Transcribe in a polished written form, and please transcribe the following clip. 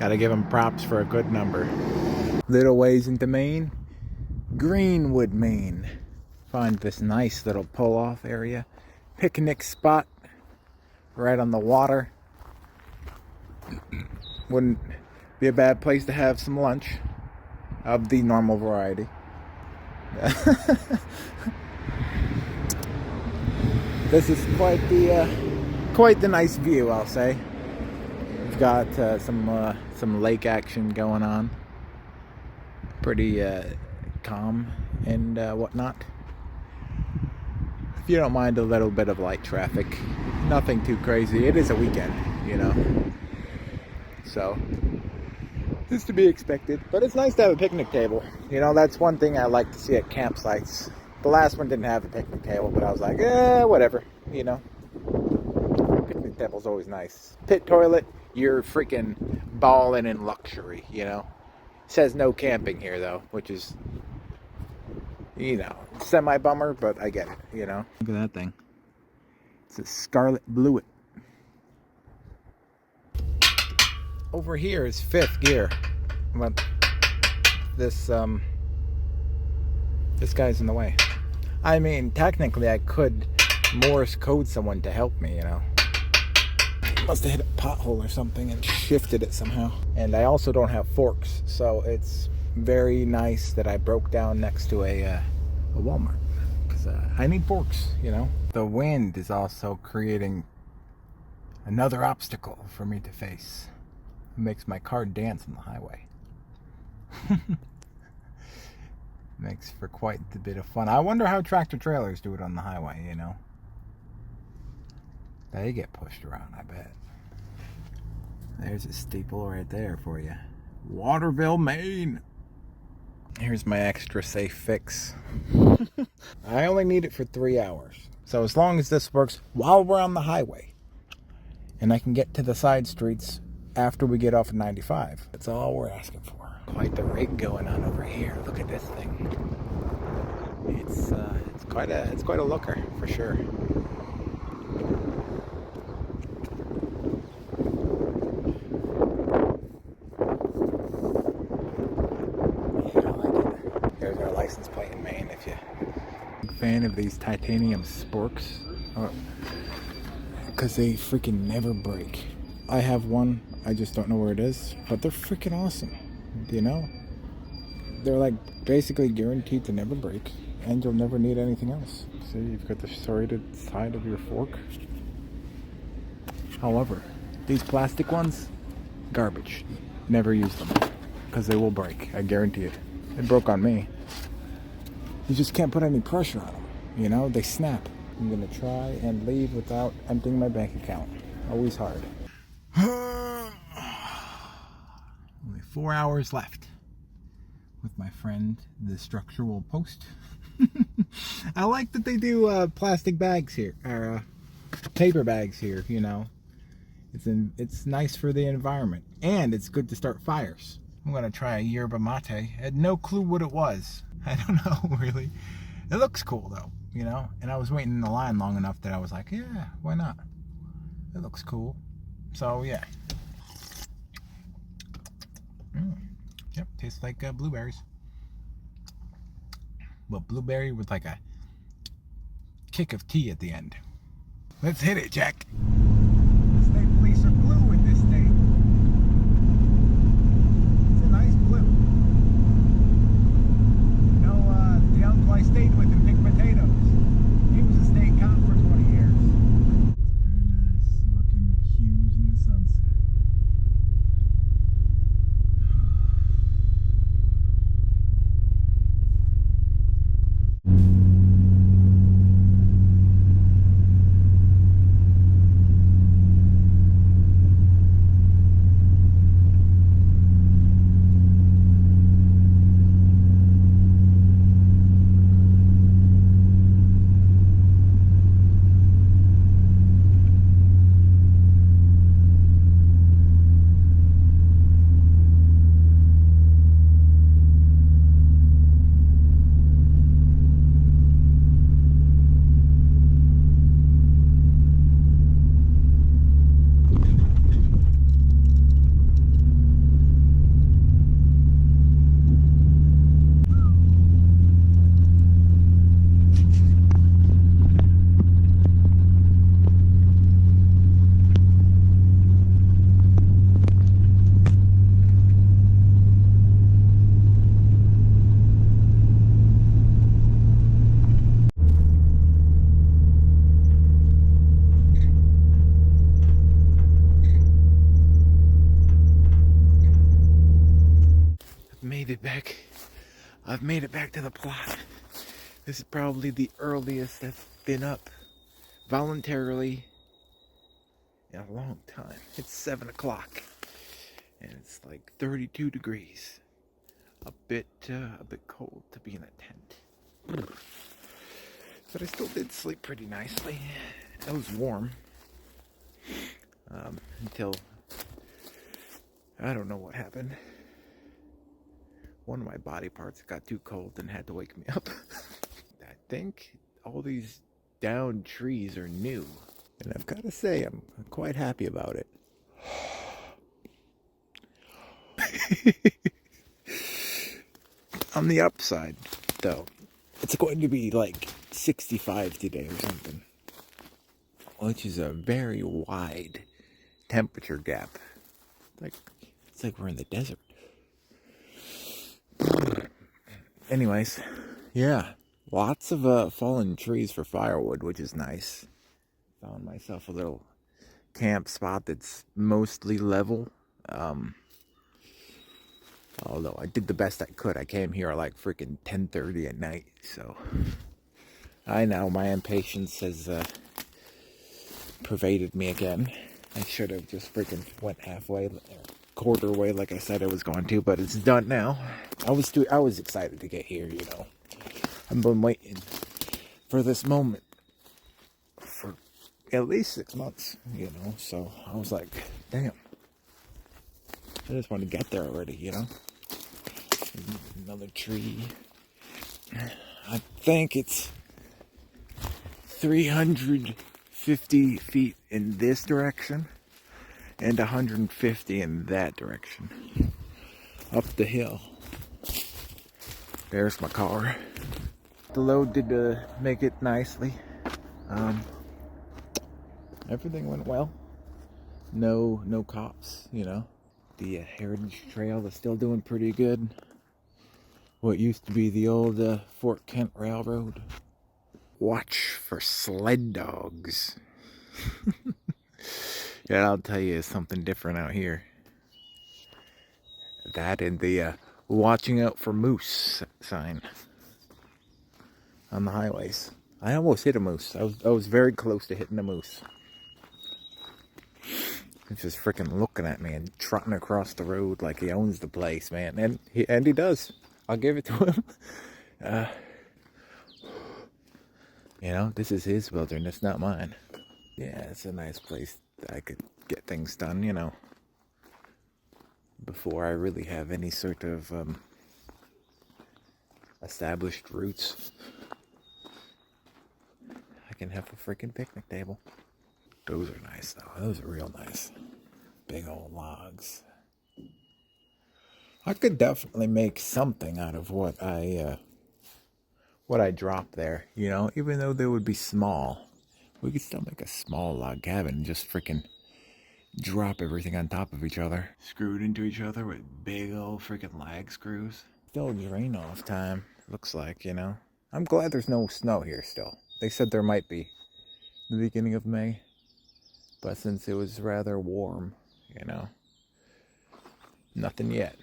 Gotta give them props for a good number. Little ways into Maine, Greenwood, Maine. Find this nice little pull-off area. Picnic spot right on the water. Wouldn't be a bad place to have some lunch of the normal variety. This is quite the nice view, I'll say. We've got some lake action going on. Pretty calm and whatnot. If you don't mind a little bit of light traffic, nothing too crazy. It is a weekend, you know. So, it's to be expected. But it's nice to have a picnic table. You know, that's one thing I like to see at campsites. The last one didn't have a picnic table, but I was like, whatever, you know. Picnic table's always nice. Pit toilet, you're freaking balling in luxury, you know. It says no camping here, though, which is, you know, semi-bummer, but I get it, you know. Look at that thing. It's a Scarlet Bluet. Over here is 5th gear. But this guy's in the way. I mean, technically I could Morse code someone to help me, you know. Must have hit a pothole or something and shifted it somehow. And I also don't have forks, so it's very nice that I broke down next to a Walmart. Because I need forks, you know. The wind is also creating another obstacle for me to face. It makes my car dance on the highway. Makes for quite a bit of fun. I wonder how tractor trailers do it on the highway, you know. They get pushed around, I bet. There's a steeple right there for you. Waterville, Maine. Here's my extra safe fix. I only need it for 3 hours. So as long as this works while we're on the highway, and I can get to the side streets after we get off of 95, that's all we're asking for. Quite the rig going on over here. Look at this thing. It's quite a looker for sure. Yeah, I like it. There's our license plate in Maine. If you're a fan of these titanium sporks, because they freaking never break. I have one. I just don't know where it is, but they're freaking awesome. You know, they're like basically guaranteed to never break, and you'll never need anything else. See, you've got the serrated side of your fork. However, these plastic ones, garbage. Never use them because they will break. I guarantee it. It broke on me. You just can't put any pressure on them. You know, they snap. I'm gonna try and leave without emptying my bank account. Always hard. Only 4 hours left with my friend, the structural post. I like that they do plastic bags here, or paper bags here, you know. It's nice for the environment, and it's good to start fires. I'm going to try a yerba mate. I had no clue what it was. I don't know, really. It looks cool, though, you know. And I was waiting in the line long enough that I was like, yeah, why not? It looks cool. So, yeah. Yep, tastes like blueberries. But blueberry with like a kick of tea at the end. Let's hit it, Jack. The state police are blue in this state. It's a nice blue. You know, the uncle I stayed with in picked potatoes. He was a state cop for 20 years. Very nice looking hues in the sunset. made it back. I've made it back to the plot. This is probably the earliest I've been up voluntarily in a long time. It's 7 o'clock and it's like 32 degrees. A bit cold to be in a tent. But I still did sleep pretty nicely. It was warm. Until I don't know what happened. One of my body parts got too cold and had to wake me up. I think all these downed trees are new. And I've got to say, I'm quite happy about it. On the upside, though, it's going to be like 65 today or something. Which is a very wide temperature gap. It's like we're in the desert. Anyways, yeah, lots of fallen trees for firewood, which is nice. Found myself a little camp spot that's mostly level. Although I did the best I could. I came here at like freaking 10:30 at night, so I know my impatience has pervaded me again. I should have just freaking went halfway, quarter way like I said I was going to, but it's done now. I was excited to get here, you know. I've been waiting for this moment for at least 6 months, you know. So I was like, damn, I just want to get there already, you know. Another tree. I think it's 350 feet in this direction and 150 in that direction. Up the hill. There's my car. The load did make it nicely. Everything went well. No cops, you know. The Heritage Trail is still doing pretty good. What used to be the old Fort Kent Railroad. Watch for sled dogs. Yeah, I'll tell you, it's something different out here. That and the watching out for moose sign on the highways. I almost hit a moose. I was very close to hitting a moose. He's just freaking looking at me and trotting across the road like he owns the place, man. And he does. I'll give it to him. You know, this is his wilderness, not mine. Yeah, it's a nice place that I could get things done, you know, before I really have any sort of established roots. I can have a freaking picnic table. Those are nice, though. Those are real nice. Big old logs. I could definitely make something out of what I dropped there, you know, even though they would be small. We could still make a small log cabin and just freaking drop everything on top of each other. Screwed into each other with big old freaking lag screws. Still drain off time, looks like, you know. I'm glad there's no snow here still. They said there might be in the beginning of May. But since it was rather warm, you know, nothing yet.